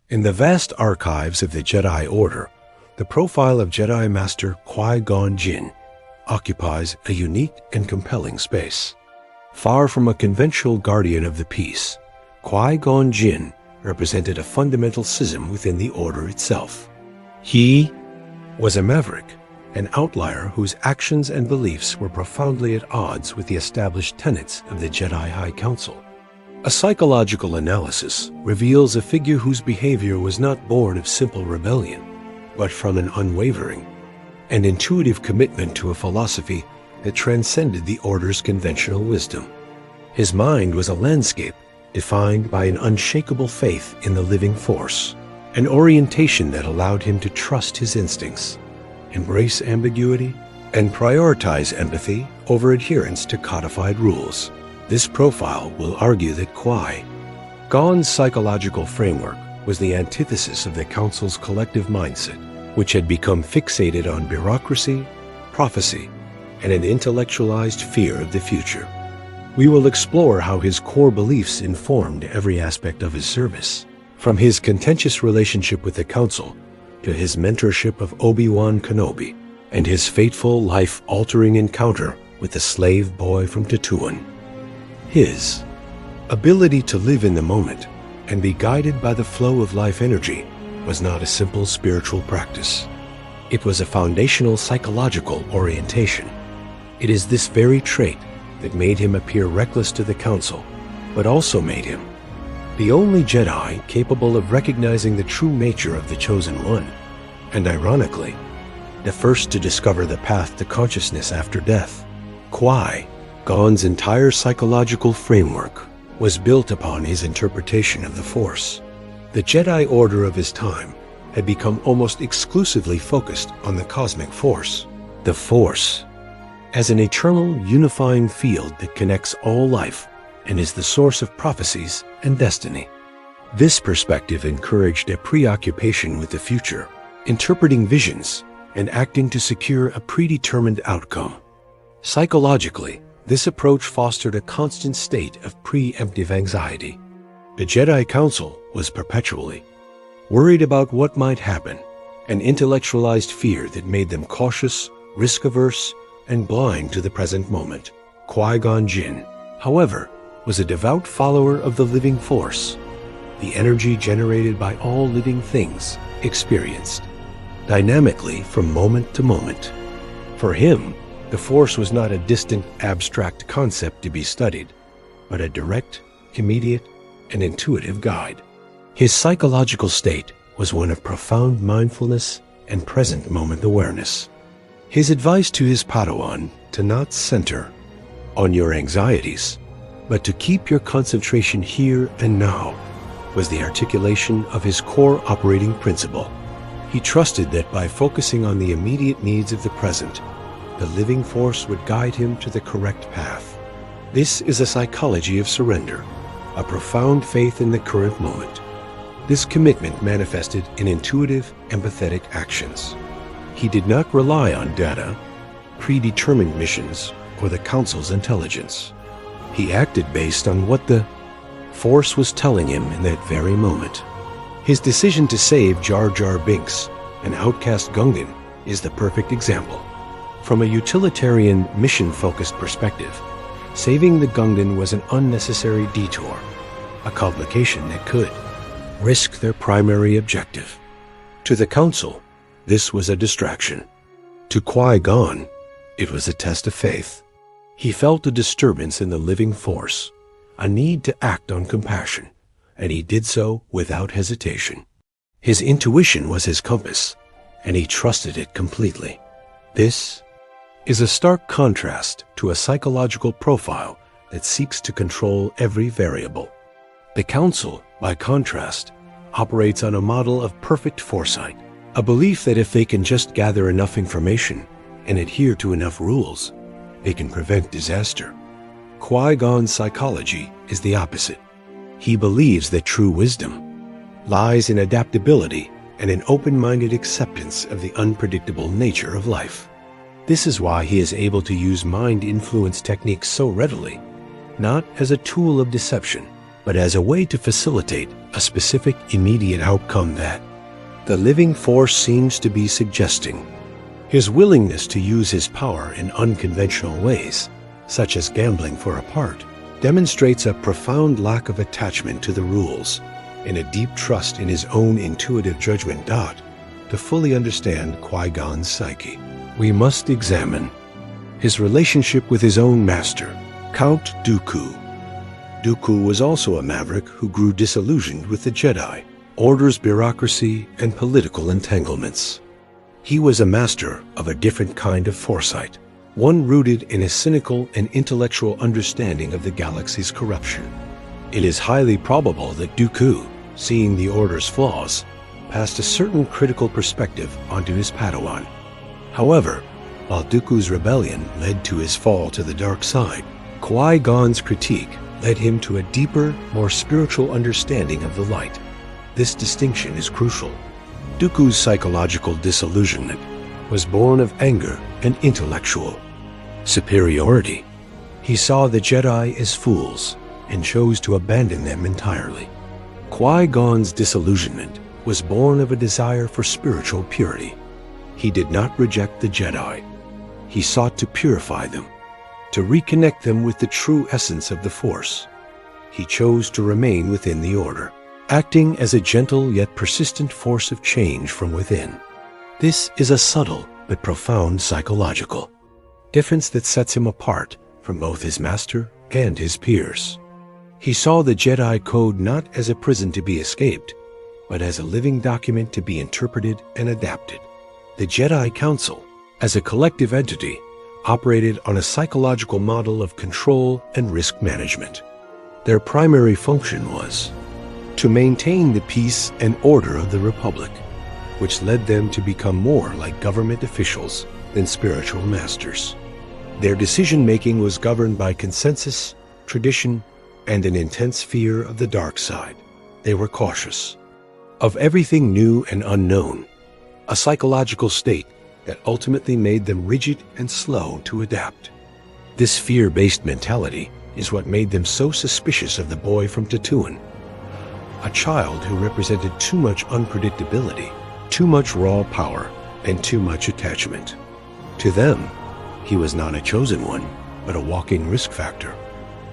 In the vast archives of the Jedi Order, the profile of Jedi Master Kwai-Gon Jinn occupies a unique and compelling space. Far from a conventional guardian of the peace, Kwai-Gon Jinn represented a fundamental schism within the Order itself. He was a maverick, an outlier whose actions and beliefs were profoundly at odds with the established tenets of the Jedi High Council. A psychological analysis reveals a figure whose behavior was not born of simple rebellion, but from an unwavering and intuitive commitment to a philosophy that transcended the Order's conventional wisdom. His mind was a landscape defined by an unshakable faith in the living force, an orientation that allowed him to trust his instincts, embrace ambiguity, and prioritize empathy over adherence to codified rules. This profile will argue that Qui-Gon's psychological framework was the antithesis of the Council's collective mindset, which had become fixated on bureaucracy, prophecy, and an intellectualized fear of the future. We will explore how his core beliefs informed every aspect of his service, from his contentious relationship with the Council to his mentorship of Obi-Wan Kenobi and his fateful, life-altering encounter with the slave boy from Tatooine. His ability to live in the moment and be guided by the flow of life energy was not a simple spiritual practice. It was a foundational psychological orientation. It is this very trait that made him appear reckless to the Council, but also made him the only Jedi capable of recognizing the true nature of the Chosen One, and ironically, the first to discover the path to consciousness after death. Qui-Gon's entire psychological framework was built upon his interpretation of the Force. The Jedi Order of his time had become almost exclusively focused on the cosmic force. The Force as an eternal unifying field that connects all life and is the source of prophecies and destiny. This perspective encouraged a preoccupation with the future, interpreting visions and acting to secure a predetermined outcome. Psychologically, this approach fostered a constant state of preemptive anxiety. The Jedi Council was perpetually worried about what might happen, an intellectualized fear that made them cautious, risk-averse, and blind to the present moment. Qui-Gon Jinn, however, was a devout follower of the living force, the energy generated by all living things experienced dynamically from moment to moment. For him, the Force was not a distant, abstract concept to be studied, but a direct, immediate, and intuitive guide. His psychological state was one of profound mindfulness and present moment awareness. His advice to his Padawan to not center on your anxieties, but to keep your concentration here and now, was the articulation of his core operating principle. He trusted that by focusing on the immediate needs of the present, the living force would guide him to the correct path. This is a psychology of surrender, a profound faith in the current moment. This commitment manifested in intuitive, empathetic actions. He did not rely on data, predetermined missions, or the Council's intelligence. He acted based on what the Force was telling him in that very moment. His decision to save Jar Jar Binks, an outcast Gungan, is the perfect example. From a utilitarian, mission-focused perspective, saving the Gungan was an unnecessary detour, a complication that could risk their primary objective. To the Council, this was a distraction. To Qui-Gon, it was a test of faith. He felt a disturbance in the living force, a need to act on compassion, and he did so without hesitation. His intuition was his compass, and he trusted it completely. This is a stark contrast to a psychological profile that seeks to control every variable. The Council, by contrast, operates on a model of perfect foresight, a belief that if they can just gather enough information and adhere to enough rules, they can prevent disaster. Qui-Gon's psychology is the opposite. He believes that true wisdom lies in adaptability and an open-minded acceptance of the unpredictable nature of life. This is why he is able to use mind-influence techniques so readily, not as a tool of deception, but as a way to facilitate a specific immediate outcome that the living force seems to be suggesting. His willingness to use his power in unconventional ways, such as gambling for a part, demonstrates a profound lack of attachment to the rules and a deep trust in his own intuitive judgment. To fully understand Qui-Gon's psyche, we must examine his relationship with his own master, Count Dooku. Dooku was also a maverick who grew disillusioned with the Jedi Order's bureaucracy and political entanglements. He was a master of a different kind of foresight, one rooted in a cynical and intellectual understanding of the galaxy's corruption. It is highly probable that Dooku, seeing the Order's flaws, passed a certain critical perspective onto his Padawan. However, while Dooku's rebellion led to his fall to the dark side, Qui-Gon's critique led him to a deeper, more spiritual understanding of the light. This distinction is crucial. Dooku's psychological disillusionment was born of anger and intellectual superiority. He saw the Jedi as fools and chose to abandon them entirely. Qui-Gon's disillusionment was born of a desire for spiritual purity. He did not reject the Jedi. He sought to purify them, to reconnect them with the true essence of the Force. He chose to remain within the Order, acting as a gentle yet persistent force of change from within. This is a subtle but profound psychological difference that sets him apart from both his master and his peers. He saw the Jedi Code not as a prison to be escaped, but as a living document to be interpreted and adapted. The Jedi Council, as a collective entity, operated on a psychological model of control and risk management. Their primary function was to maintain the peace and order of the Republic, which led them to become more like government officials than spiritual masters. Their decision-making was governed by consensus, tradition, and an intense fear of the dark side. They were cautious of everything new and unknown, a psychological state that ultimately made them rigid and slow to adapt. This fear-based mentality is what made them so suspicious of the boy from Tatooine, a child who represented too much unpredictability, too much raw power, and too much attachment. To them, he was not a chosen one, but a walking risk factor.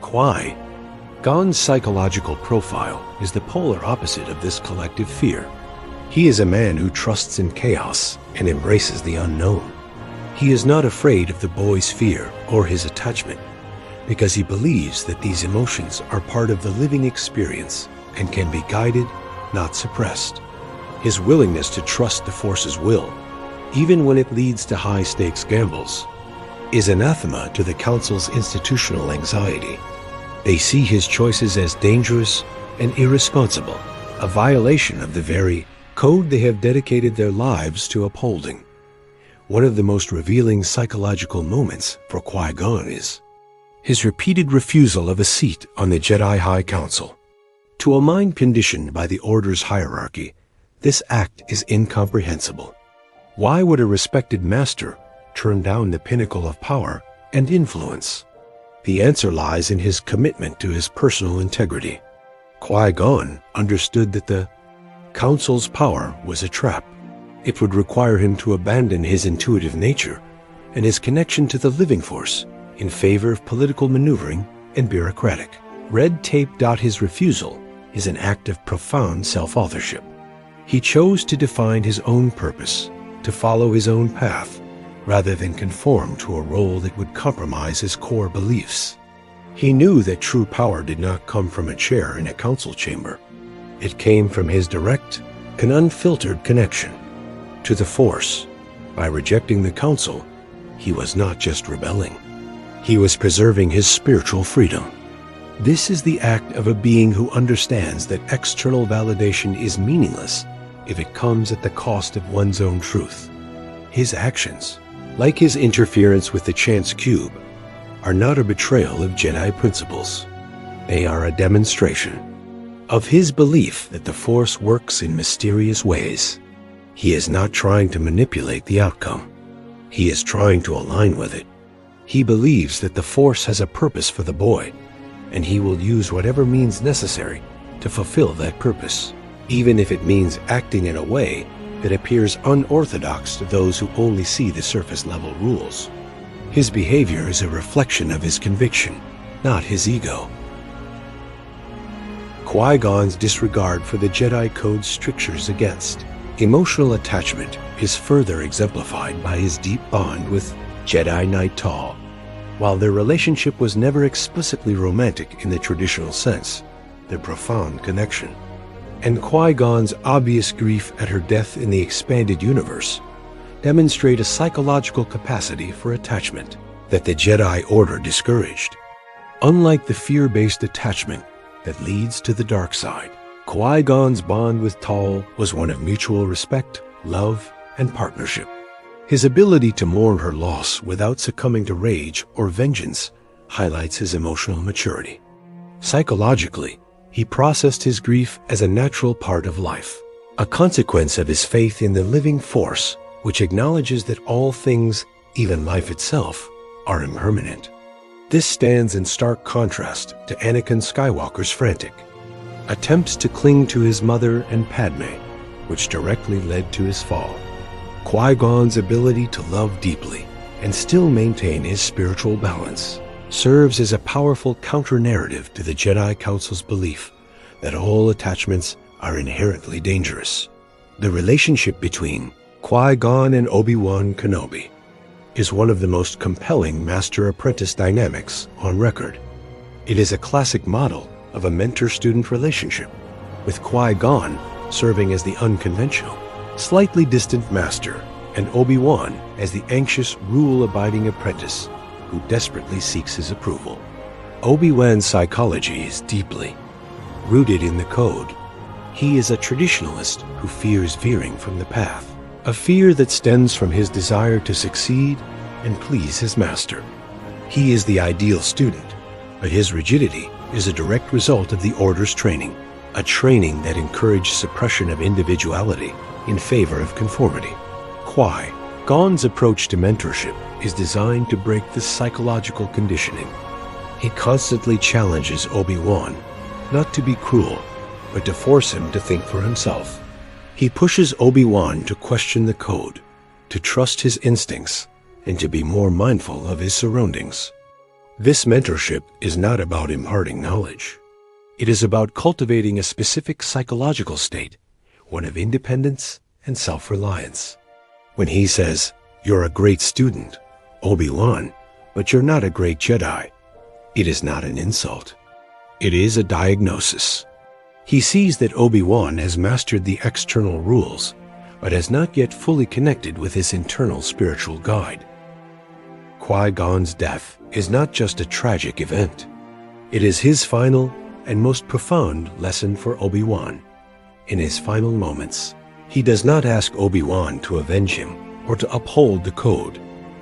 Qui-Gon's psychological profile is the polar opposite of this collective fear. He is a man who trusts in chaos and embraces the unknown. He is not afraid of the boy's fear or his attachment, because he believes that these emotions are part of the living experience and can be guided, not suppressed. His willingness to trust the Force's will, even when it leads to high-stakes gambles, is anathema to the Council's institutional anxiety. They see his choices as dangerous and irresponsible, a violation of the very code they have dedicated their lives to upholding. One of the most revealing psychological moments for Qui-Gon is his repeated refusal of a seat on the Jedi High Council. To a mind conditioned by the Order's hierarchy, this act is incomprehensible. Why would a respected master turn down the pinnacle of power and influence? The answer lies in his commitment to his personal integrity. Qui-Gon understood that the Council's power was a trap. It would require him to abandon his intuitive nature and his connection to the living force in favor of political maneuvering and bureaucratic red tape. His refusal is an act of profound self-authorship. He chose to define his own purpose, to follow his own path, rather than conform to a role that would compromise his core beliefs. He knew that true power did not come from a chair in a council chamber. It came from his direct and unfiltered connection to the Force. By rejecting the Council, he was not just rebelling. He was preserving his spiritual freedom. This is the act of a being who understands that external validation is meaningless if it comes at the cost of one's own truth. His actions, like his interference with the Chance Cube, are not a betrayal of Jedi principles. They are a demonstration of his belief that the Force works in mysterious ways. He is not trying to manipulate the outcome. He is trying to align with it. He believes that the Force has a purpose for the boy, and he will use whatever means necessary to fulfill that purpose, even if it means acting in a way that appears unorthodox to those who only see the surface-level rules. His behavior is a reflection of his conviction, not his ego. Qui-Gon's disregard for the Jedi Code's strictures against emotional attachment is further exemplified by his deep bond with Jedi Knight Tal. While their relationship was never explicitly romantic in the traditional sense, their profound connection, and Qui-Gon's obvious grief at her death in the expanded universe, demonstrate a psychological capacity for attachment that the Jedi Order discouraged. Unlike the fear-based attachment that leads to the dark side, Qui-Gon's bond with Tal was one of mutual respect, love, and partnership. His ability to mourn her loss without succumbing to rage or vengeance highlights his emotional maturity. Psychologically, he processed his grief as a natural part of life, a consequence of his faith in the living force, which acknowledges that all things, even life itself, are impermanent. This stands in stark contrast to Anakin Skywalker's frantic attempts to cling to his mother and Padme, which directly led to his fall. Qui-Gon's ability to love deeply and still maintain his spiritual balance serves as a powerful counter-narrative to the Jedi Council's belief that all attachments are inherently dangerous. The relationship between Qui-Gon and Obi-Wan Kenobi is one of the most compelling master-apprentice dynamics on record. It is a classic model of a mentor-student relationship, with Qui-Gon serving as the unconventional, slightly distant master, and Obi-Wan as the anxious, rule-abiding apprentice who desperately seeks his approval. Obi-Wan's psychology is deeply rooted in the code. He is a traditionalist who fears veering from the path, a fear that stems from his desire to succeed and please his master. He is the ideal student, but his rigidity is a direct result of the Order's training, a training that encouraged suppression of individuality in favor of conformity. Qui-Gon's approach to mentorship is designed to break this psychological conditioning. He constantly challenges Obi-Wan not to be cruel, but to force him to think for himself. He pushes Obi-Wan to question the code, to trust his instincts, and to be more mindful of his surroundings. This mentorship is not about imparting knowledge. It is about cultivating a specific psychological state, one of independence and self-reliance. When he says, "You're a great student, Obi-Wan, but you're not a great Jedi," it is not an insult. It is a diagnosis. He sees that Obi-Wan has mastered the external rules, but has not yet fully connected with his internal spiritual guide. Qui-Gon's death is not just a tragic event. It is his final and most profound lesson for Obi-Wan. In his final moments, he does not ask Obi-Wan to avenge him or to uphold the code.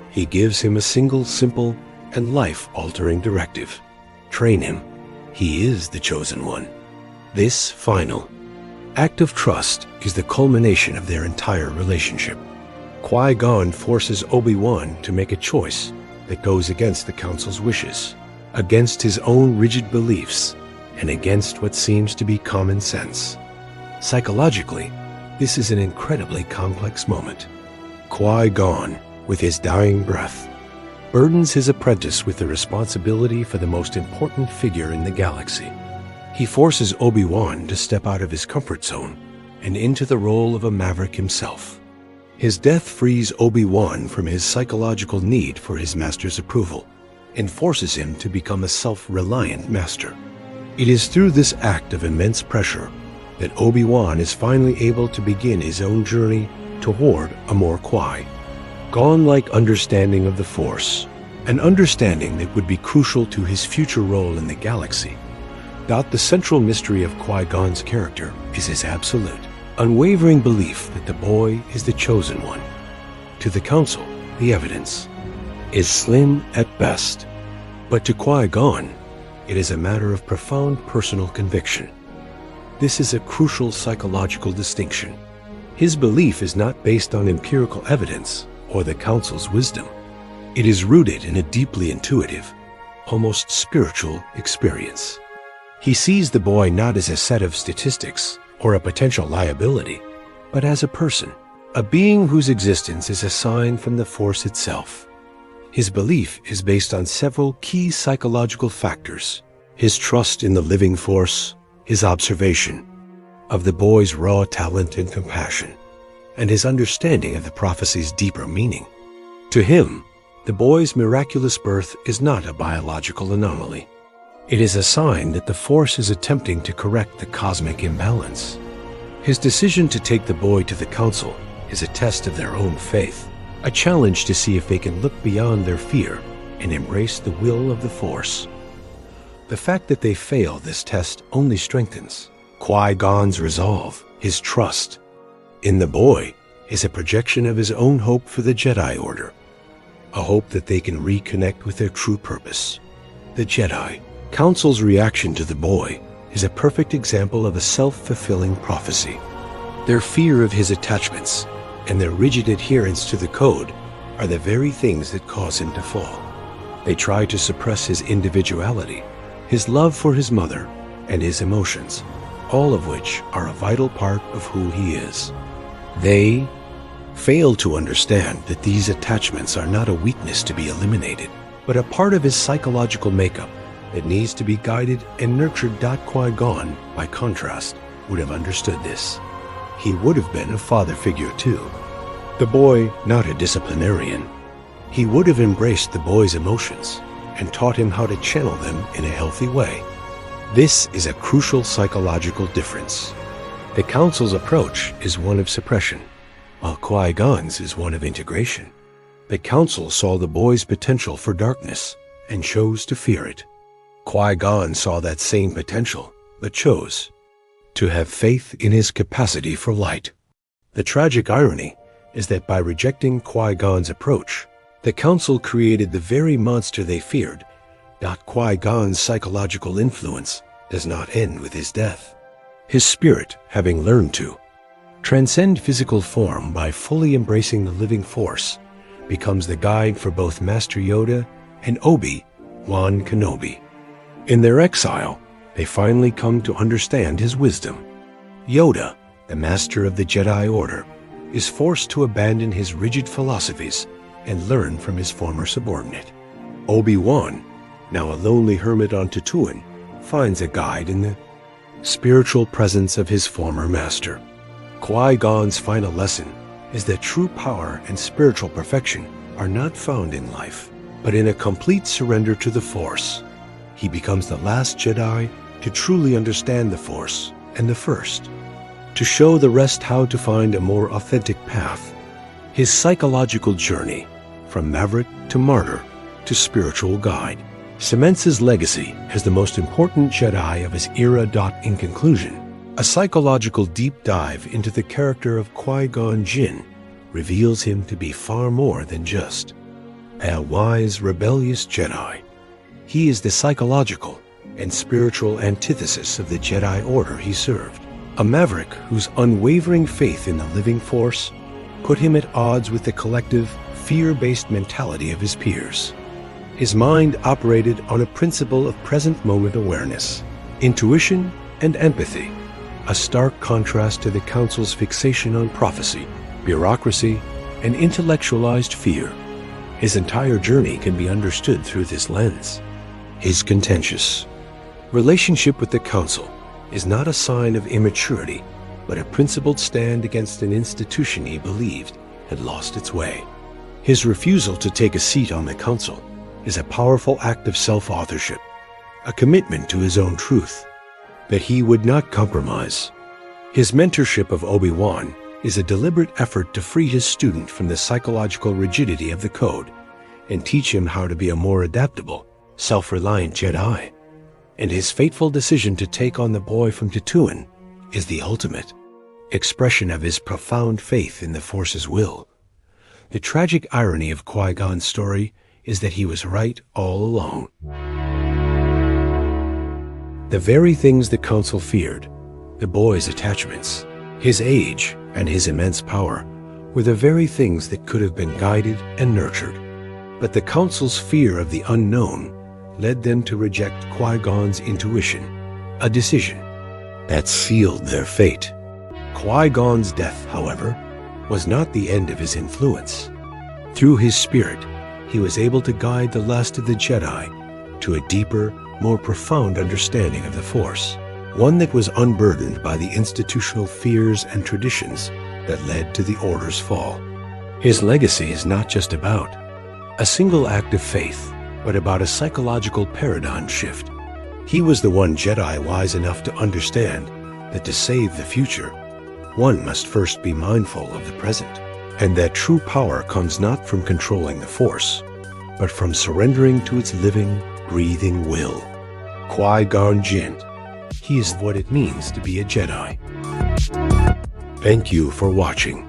He gives him a single, simple, and life-altering directive. Train him. He is the chosen one. This final act of trust is the culmination of their entire relationship. Qui-Gon forces Obi-Wan to make a choice that goes against the Council's wishes, against his own rigid beliefs, and against what seems to be common sense. Psychologically, this is an incredibly complex moment. Qui-Gon, with his dying breath, burdens his apprentice with the responsibility for the most important figure in the galaxy. He forces Obi-Wan to step out of his comfort zone and into the role of a maverick himself. His death frees Obi-Wan from his psychological need for his master's approval and forces him to become a self-reliant master. It is through this act of immense pressure that Obi-Wan is finally able to begin his own journey toward a more Qui-Gon-like understanding of the Force, an understanding that would be crucial to his future role in the galaxy. The central mystery of Qui-Gon's character is his absolute, unwavering belief that the boy is the chosen one. To the Council, the evidence is slim at best, but to Qui-Gon, it is a matter of profound personal conviction. This is a crucial psychological distinction. His belief is not based on empirical evidence or the Council's wisdom. It is rooted in a deeply intuitive, almost spiritual experience. He sees the boy not as a set of statistics or a potential liability, but as a person, a being whose existence is a sign from the Force itself. His belief is based on several key psychological factors: his trust in the living Force, his observation of the boy's raw talent and compassion, and his understanding of the prophecy's deeper meaning. To him, the boy's miraculous birth is not a biological anomaly. It is a sign that the Force is attempting to correct the cosmic imbalance. His decision to take the boy to the Council is a test of their own faith, a challenge to see if they can look beyond their fear and embrace the will of the Force. The fact that they fail this test only strengthens Qui-Gon's resolve, his trust in the boy is a projection of his own hope for the Jedi Order, a hope that they can reconnect with their true purpose. The Jedi Council's reaction to the boy is a perfect example of a self-fulfilling prophecy. Their fear of his attachments and their rigid adherence to the code are the very things that cause him to fall. They try to suppress his individuality, his love for his mother, and his emotions, all of which are a vital part of who he is. They fail to understand that these attachments are not a weakness to be eliminated, but a part of his psychological makeup that needs to be guided and nurtured. Qui-Gon, by contrast, would have understood this. He would have been a father figure too. The boy, not a disciplinarian. He would have embraced the boy's emotions and taught him how to channel them in a healthy way. This is a crucial psychological difference. The Council's approach is one of suppression, while Qui-Gon's is one of integration. The Council saw the boy's potential for darkness and chose to fear it. Qui-Gon saw that same potential, but chose to have faith in his capacity for light. The tragic irony is that by rejecting Qui-Gon's approach, the Council created the very monster they feared. Qui-Gon's psychological influence does not end with his death. His spirit, having learned to transcend physical form by fully embracing the living Force, becomes the guide for both Master Yoda and Obi-Wan Kenobi. In their exile, they finally come to understand his wisdom. Yoda, the master of the Jedi Order, is forced to abandon his rigid philosophies and learn from his former subordinate. Obi-Wan, now a lonely hermit on Tatooine, finds a guide in the spiritual presence of his former master. Qui-Gon's final lesson is that true power and spiritual perfection are not found in life, but in a complete surrender to the Force. He becomes the last Jedi to truly understand the Force, and the first to show the rest how to find a more authentic path. His psychological journey, from maverick to martyr to spiritual guide, cements his legacy as the most important Jedi of his era. In conclusion, a psychological deep dive into the character of Qui-Gon Jinn reveals him to be far more than just a wise, rebellious Jedi. He is the psychological and spiritual antithesis of the Jedi Order he served, a maverick whose unwavering faith in the living Force put him at odds with the collective, fear-based mentality of his peers. His mind operated on a principle of present-moment awareness, intuition, and empathy, a stark contrast to the Council's fixation on prophecy, bureaucracy, and intellectualized fear. His entire journey can be understood through this lens. His contentious relationship with the Council is not a sign of immaturity, but a principled stand against an institution he believed had lost its way. His refusal to take a seat on the Council is a powerful act of self-authorship, a commitment to his own truth that he would not compromise. His mentorship of Obi-Wan is a deliberate effort to free his student from the psychological rigidity of the code and teach him how to be a more adaptable, self-reliant Jedi. And his fateful decision to take on the boy from Tatooine is the ultimate expression of his profound faith in the Force's will. The tragic irony of Qui-Gon's story is that he was right all along. The very things the Council feared, the boy's attachments, his age, and his immense power, were the very things that could have been guided and nurtured. But the Council's fear of the unknown led them to reject Qui-Gon's intuition, a decision that sealed their fate. Qui-Gon's death, however, was not the end of his influence. Through his spirit, he was able to guide the last of the Jedi to a deeper, more profound understanding of the Force, one that was unburdened by the institutional fears and traditions that led to the Order's fall. His legacy is not just about a single act of faith, but about a psychological paradigm shift. He was the one Jedi wise enough to understand that to save the future, one must first be mindful of the present, and that true power comes not from controlling the Force, but from surrendering to its living, breathing will. Qui-Gon Jinn. He is what it means to be a Jedi. Thank you for watching.